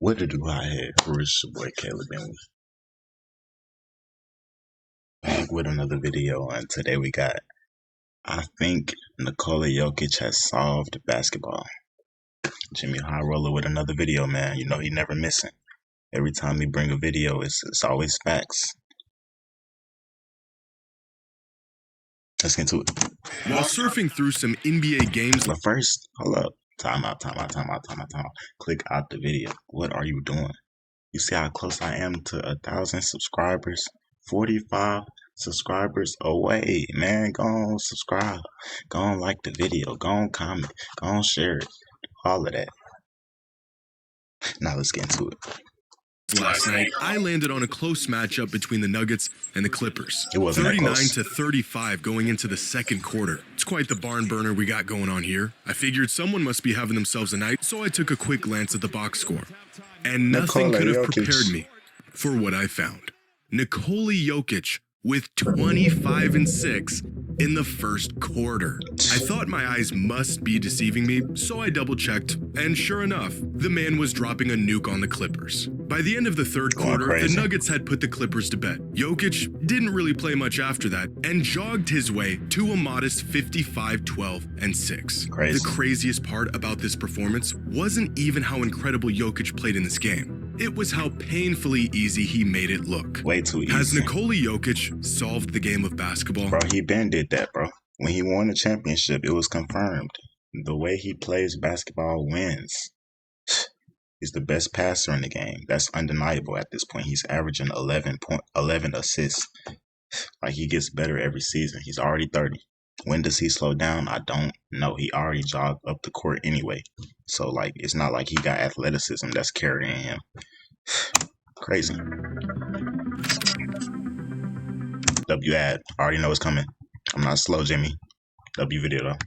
What to do I had? It's your boy Caleb and back with another video, and today we got, I think Nikola Jokic has solved basketball. JxmyHighroller with another video, man. You know he never missing. Every time he bring a video, it's always facts. Let's get into it. While surfing through some NBA games, But first, hold up. Time out. Click out the video. What are you doing? You see how close I am to 1,000 subscribers? 45 subscribers away, man. Go on, subscribe. Go on, like the video. Go on, comment. Go on, share it. All of that. Now let's get into it. last night, I landed on a close matchup between the Nuggets and the Clippers. It wasn't that 39 close. to 35 going into the second quarter. It's quite the barn burner we got going on here. I figured someone must be having themselves a night, so I took a quick glance at the box score. And nothing could have prepared me for what I found. Nikola Jokic with 25 and 6 in the first quarter. I thought my eyes must be deceiving me, so I double-checked, and sure enough, the man was dropping a nuke on the Clippers. By the end of the third quarter, the Nuggets had put the Clippers to bed. Jokic didn't really play much after that, and jogged his way to a modest 55, 12, and 6. The craziest part about this performance wasn't even how incredible Jokic played in this game. It was how painfully easy he made it look. Way too easy. Has Nikola Jokic solved the game of basketball? Bro, he been did that, bro. When he won the championship, it was confirmed. The way he plays basketball wins. He's the best passer in the game. That's undeniable at this point. He's averaging 11 assists. Like, he gets better every season. He's already 30. When does he slow down? I don't know. He already jogged up the court anyway. So, like, it's not like he got athleticism that's carrying him. Crazy. W ad. I already know it's coming. I'm not slow, Jimmy. W video, though.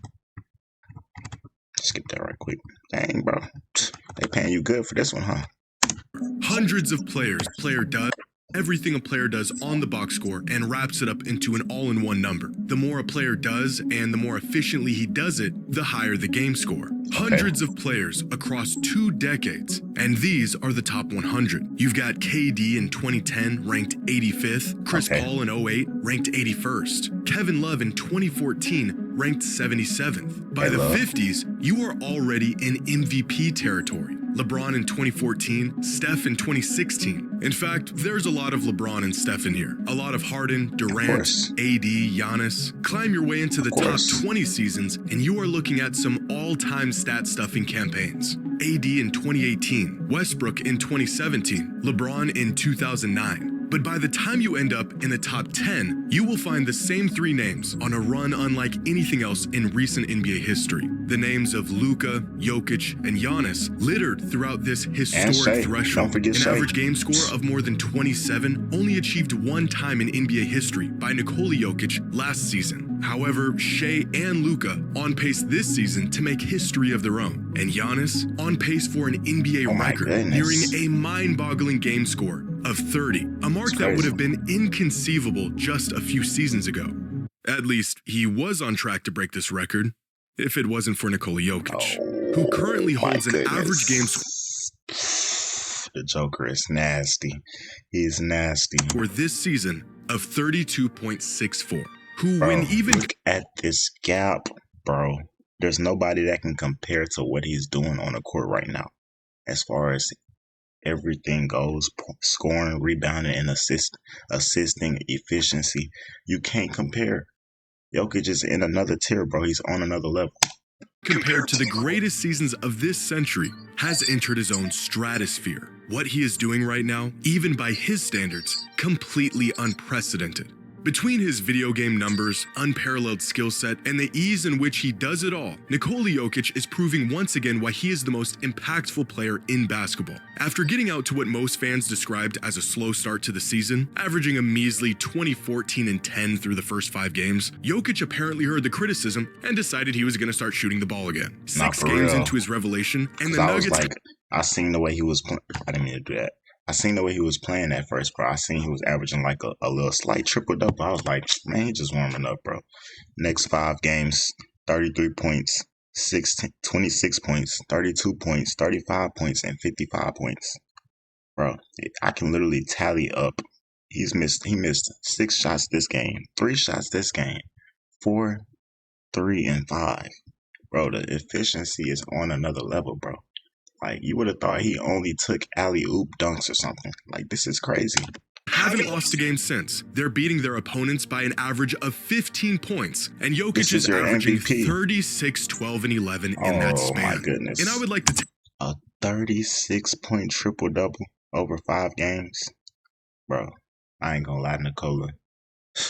Skip that right quick. Dang, bro. They paying you good for this one, huh? Hundreds of players. Player does everything a player does on the box score and wraps it up into an all-in-one number. The more a player does and the more efficiently he does it, the higher the game score. Hundreds of players across 2 decades, and these are the top 100. You've got KD in 2010 ranked 85th, Chris Paul in 2008 ranked 81st, Kevin Love in 2014 ranked 77th. By the 50s, you are already in MVP territory. LeBron in 2014, Steph in 2016. In fact, there's a lot of LeBron and Steph in here. A lot of Harden, Durant, AD, Giannis. Climb your way into the top 20 seasons, and you are looking at some all-time stat-stuffing campaigns. AD in 2018, Westbrook in 2017, LeBron in 2009. But by the time you end up in the top 10, you will find the same 3 names on a run unlike anything else in recent NBA history. The names of Luka, Jokic, and Giannis littered throughout this historic threshold. An average game score of more than 27 only achieved 1 time in NBA history by Nikola Jokic last season. However, Shea and Luka on pace this season to make history of their own, and Giannis on pace for an NBA record, nearing a mind-boggling game score of 30, a mark that would have been inconceivable just a few seasons ago. At least, he was on track to break this record, if it wasn't for Nikola Jokic, who currently holds an average game score. The Joker is nasty. He's nasty. For this season of 32.64. Look at this gap, bro. There's nobody that can compare to what he's doing on the court right now. As far as everything goes, scoring, rebounding, and assisting, efficiency. You can't compare. Jokic is in another tier, bro. He's on another level. Compared to the greatest seasons of this century, has entered his own stratosphere. What he is doing right now, even by his standards, completely unprecedented. Between his video game numbers, unparalleled skill set, and the ease in which he does it all, Nikola Jokic is proving once again why he is the most impactful player in basketball. After getting out to what most fans described as a slow start to the season, averaging a measly 20-14 and 10 through the first 5 games, Jokic apparently heard the criticism and decided he was going to start shooting the ball again. 6 games into his revelation, and the Nuggets... I seen the way he was playing. I didn't mean to do that. I seen the way he was playing at first, bro. I seen he was averaging like a little slight triple-double. I was like, man, he just warming up, bro. Next 5 games, 33 points, 26 points, 32 points, 35 points, and 55 points. Bro, I can literally tally up. He missed 6 shots this game, 3 shots this game, 4, 3, and 5. Bro, the efficiency is on another level, bro. Like, you would have thought he only took alley-oop dunks or something. Like, this is crazy. Haven't lost a game since. They're beating their opponents by an average of 15 points, and Jokic is averaging MVP. 36, 12, and 11 in that span. Oh my goodness. And I would like to a 36-point triple-double over 5 games? Bro, I ain't gonna lie, Nikola.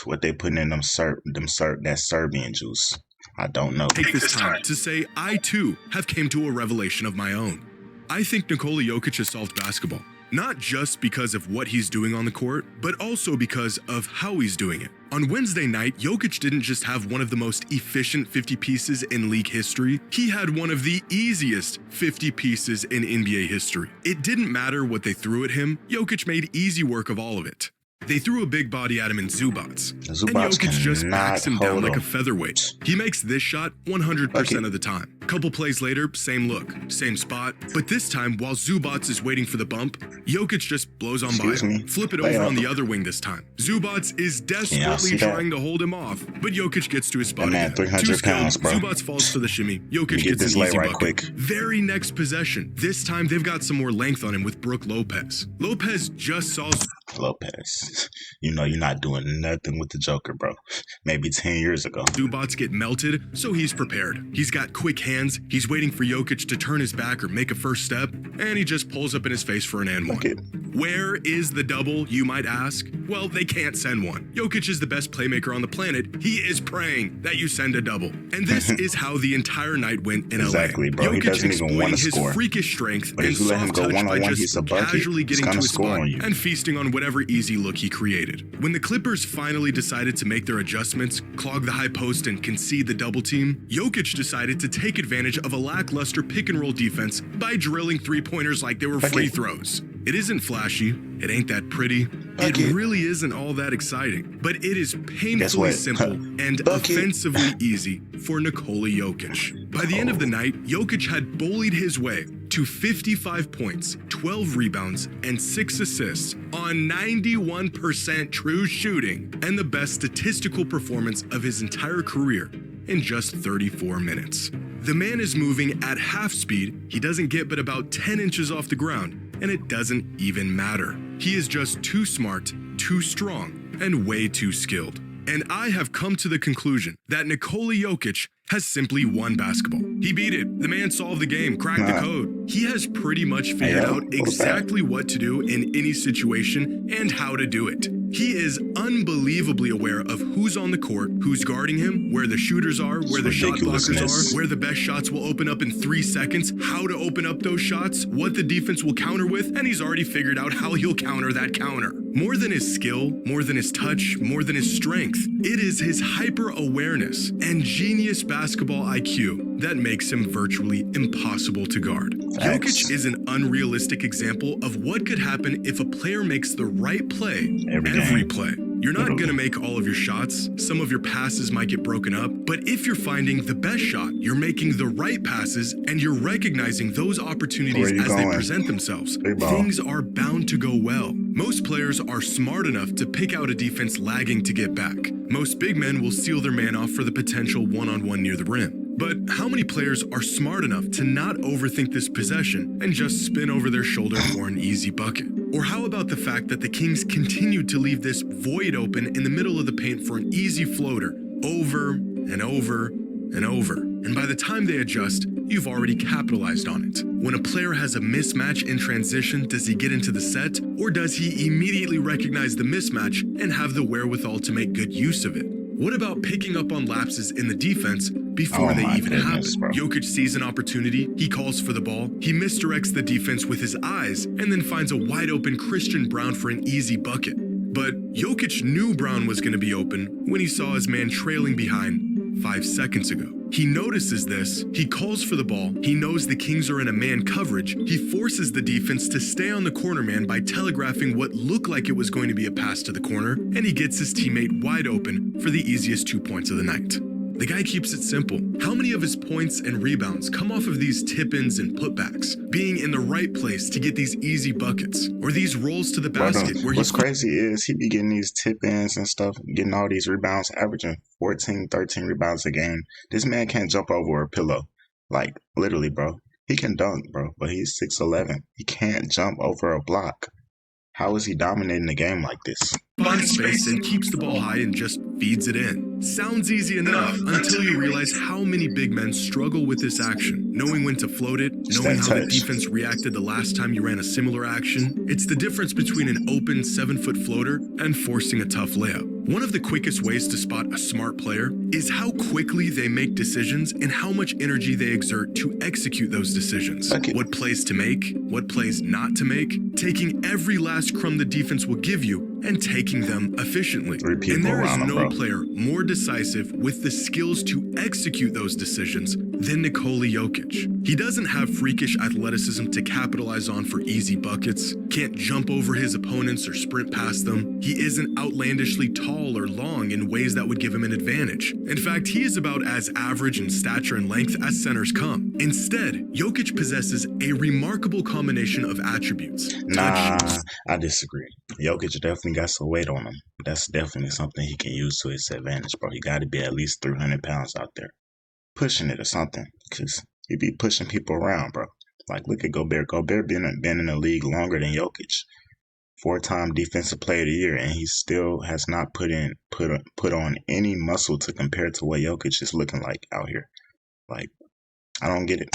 What they putting in that Serbian juice, I don't know. Take this time to say I too have came to a revelation of my own. I think Nikola Jokic has solved basketball, not just because of what he's doing on the court, but also because of how he's doing it. On Wednesday night, Jokic didn't just have one of the most efficient 50 pieces in league history, he had one of the easiest 50 pieces in NBA history. It didn't matter what they threw at him, Jokic made easy work of all of it. They threw a big body at him in Zubats, and Jokic just backs him down like a featherweight. He makes this shot 100% of the time. Couple plays later, same look, same spot, but this time, while Zubats is waiting for the bump, Jokic just blows on by him. Flip it over on the other wing this time. Zubats is desperately trying to hold him off, but Jokic gets to his spot again. 300 pounds, bro. Zubats falls to the shimmy. Jokic gets an easy bucket. Quick. Very next possession. This time, they've got some more length on him with Brook Lopez. Lopez just saw Lopez. You know you're not doing nothing with the Joker, bro. Maybe 10 years ago. Zubats get melted, so he's prepared. He's got quick hands, he's waiting for Jokic to turn his back or make a first step, and he just pulls up in his face for an and one. Where is the double, you might ask? Well, they can't send one. Jokic is the best playmaker on the planet. He is praying that you send a double. And this is how the entire night went in LA. Exactly, bro. Jokic he doesn't even want to score. His freakish strength but and if you let him soft go touch one-on-one, by he's just a bucket. casually getting to his spot and feasting on whatever easy look he created. When the Clippers finally decided to make their adjustments, clog the high post, and concede the double team, Jokic decided to take advantage of a lackluster pick-and-roll defense by drilling three-pointers like they were free throws. It isn't flashy, it ain't that pretty, it really isn't all that exciting, but it is painfully simple and offensively easy for Nikola Jokic. By the end of the night, Jokic had bullied his way to 55 points, 12 rebounds, and 6 assists on 91% true shooting, and the best statistical performance of his entire career in just 34 minutes. The man is moving at half speed, he doesn't get but about 10 inches off the ground, and it doesn't even matter. He is just too smart, too strong, and way too skilled. And I have come to the conclusion that Nikola Jokic has simply won basketball. He beat it. The man solved the game, cracked the code. He has pretty much figured out exactly what to do in any situation and how to do it. He is unbelievably aware of who's on the court, who's guarding him, where the shooters are, where the shot blockers are, where the best shots will open up in 3 seconds, how to open up those shots, what the defense will counter with, and he's already figured out how he'll counter that counter. More than his skill, more than his touch, more than his strength, it is his hyper-awareness and genius basketball IQ that makes him virtually impossible to guard. Jokic is an unrealistic example of what could happen if a player makes the right play every play. You're not going to make all of your shots, some of your passes might get broken up, but if you're finding the best shot, you're making the right passes, and you're recognizing those opportunities as they present themselves, things are bound to go well. Most players are smart enough to pick out a defense lagging to get back. Most big men will seal their man off for the potential one-on-one near the rim. But how many players are smart enough to not overthink this possession and just spin over their shoulder for an easy bucket? Or how about the fact that the Kings continued to leave this void open in the middle of the paint for an easy floater over and over and over? And by the time they adjust, you've already capitalized on it. When a player has a mismatch in transition, does he get into the set? Or does he immediately recognize the mismatch and have the wherewithal to make good use of it? What about picking up on lapses in the defense before they even happen? Jokic sees an opportunity, he calls for the ball, he misdirects the defense with his eyes, and then finds a wide open Christian Braun for an easy bucket. But Jokic knew Braun was going to be open when he saw his man trailing behind 5 seconds ago. He notices this, he calls for the ball, he knows the Kings are in a man coverage, he forces the defense to stay on the corner man by telegraphing what looked like it was going to be a pass to the corner, and he gets his teammate wide open for the easiest 2 points of the night. The guy keeps it simple. How many of his points and rebounds come off of these tip-ins and putbacks, being in the right place to get these easy buckets, or these rolls to the basket where what's crazy is he be getting these tip-ins and stuff, getting all these rebounds, averaging 14, 13 rebounds a game. This man can't jump over a pillow. Like, literally, bro. He can dunk, bro, but he's 6'11". He can't jump over a block. How is he dominating the game like this? finds space and keeps the ball high and just feeds it in. Sounds easy enough until you realize how many big men struggle with this action. Knowing when to float it, knowing how the defense reacted the last time you ran a similar action. It's the difference between an open 7-foot floater and forcing a tough layup. One of the quickest ways to spot a smart player is how quickly they make decisions and how much energy they exert to execute those decisions. What plays to make, what plays not to make, taking every last crumb the defense will give you and taking them efficiently. And there is no player more decisive with the skills to execute those decisions than Nikola Jokic. He doesn't have freakish athleticism to capitalize on for easy buckets, can't jump over his opponents or sprint past them. He isn't outlandishly tall or long in ways that would give him an advantage. In fact, he is about as average in stature and length as centers come. Instead, Jokic possesses a remarkable combination of attributes. Nah, I disagree. Jokic definitely got some weight on him. That's definitely something he can use to his advantage, bro. He got to be at least 300 pounds out there, pushing it or something, because he be pushing people around, bro. Like, look at Gobert. Gobert been in the league longer than Jokic. 4-time Defensive Player of the Year, and he still has not put on any muscle to compare to what Jokic is looking like out here. Like, I don't get it.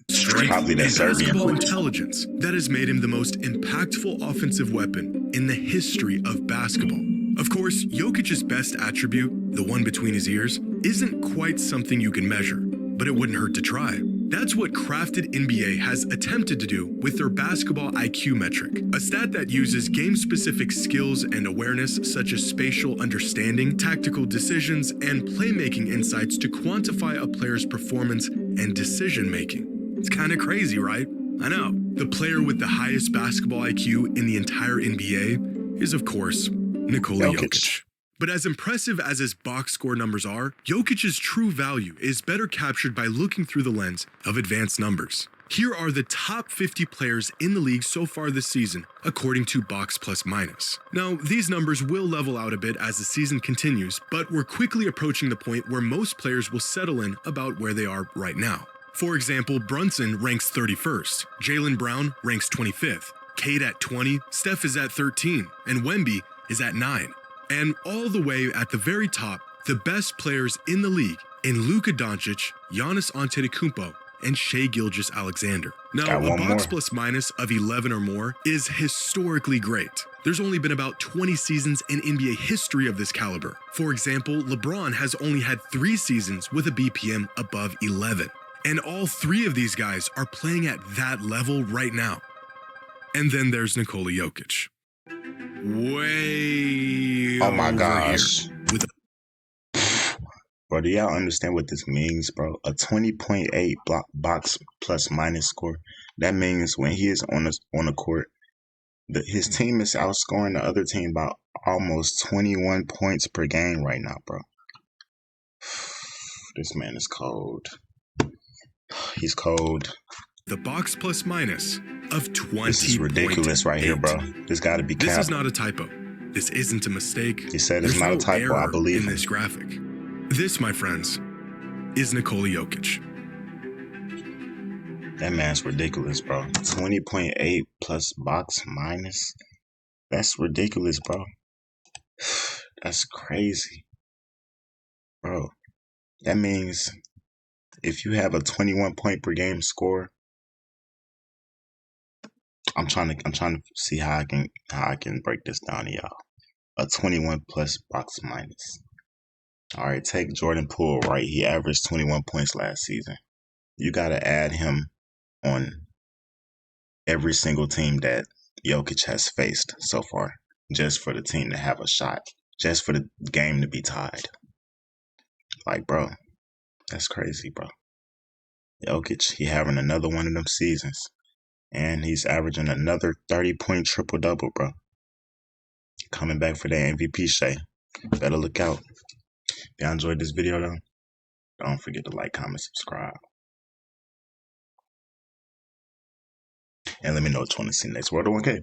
Strength Probably and that Serbian basketball coach. Intelligence that has made him the most impactful offensive weapon in the history of basketball. Of course, Jokic's best attribute, the one between his ears, isn't quite something you can measure, but it wouldn't hurt to try. That's what Crafted NBA has attempted to do with their basketball IQ metric, a stat that uses game-specific skills and awareness such as spatial understanding, tactical decisions, and playmaking insights to quantify a player's performance and decision-making. It's kind of crazy, right? I know. The player with the highest basketball IQ in the entire NBA is, of course, Nikola Jokic. But as impressive as his box score numbers are, Jokic's true value is better captured by looking through the lens of advanced numbers. Here are the top 50 players in the league so far this season, according to Box Plus Minus. Now, these numbers will level out a bit as the season continues, but we're quickly approaching the point where most players will settle in about where they are right now. For example, Brunson ranks 31st, Jaylen Brown ranks 25th, Cade at 20, Steph is at 13, and Wemby is at 9. And all the way at the very top, the best players in the league in Luka Doncic, Giannis Antetokounmpo, and Shai Gilgeous-Alexander. Now, a box plus minus of 11 or more is historically great. There's only been about 20 seasons in NBA history of this caliber. For example, LeBron has only had 3 seasons with a BPM above 11. And all 3 of these guys are playing at that level right now. And then there's Nikola Jokic. Way oh my over gosh. here with Bro, do y'all understand what this means, bro? A 20.8 box plus minus score. That means when he is on the court, his team is outscoring the other team by almost 21 points per game right now, bro. This man is cold. He's cold. The box plus minus of 20. This is ridiculous right here, bro. This got to be capped. This is not a typo. This isn't a mistake. He said it's not a typo. I believe in him. this graphic. This, my friends, is Nikola Jokic. That man's ridiculous, bro. 20.8 plus box minus. That's ridiculous, bro. That's crazy. Bro, that means if you have a 21 point per game score, I'm trying to see how I can break this down to y'all. A 21 plus box minus. All right, take Jordan Poole, right? He averaged 21 points last season. You got to add him on every single team that Jokic has faced so far, just for the team to have a shot, just for the game to be tied. Like, bro, that's crazy, bro. Jokic, he having another one of them seasons. And he's averaging another 30-point triple-double, bro. Coming back for that MVP, Shai. Better look out. If y'all enjoyed this video, though, Don't forget to like, comment, subscribe. And let me know what you want to see next. World of 1K.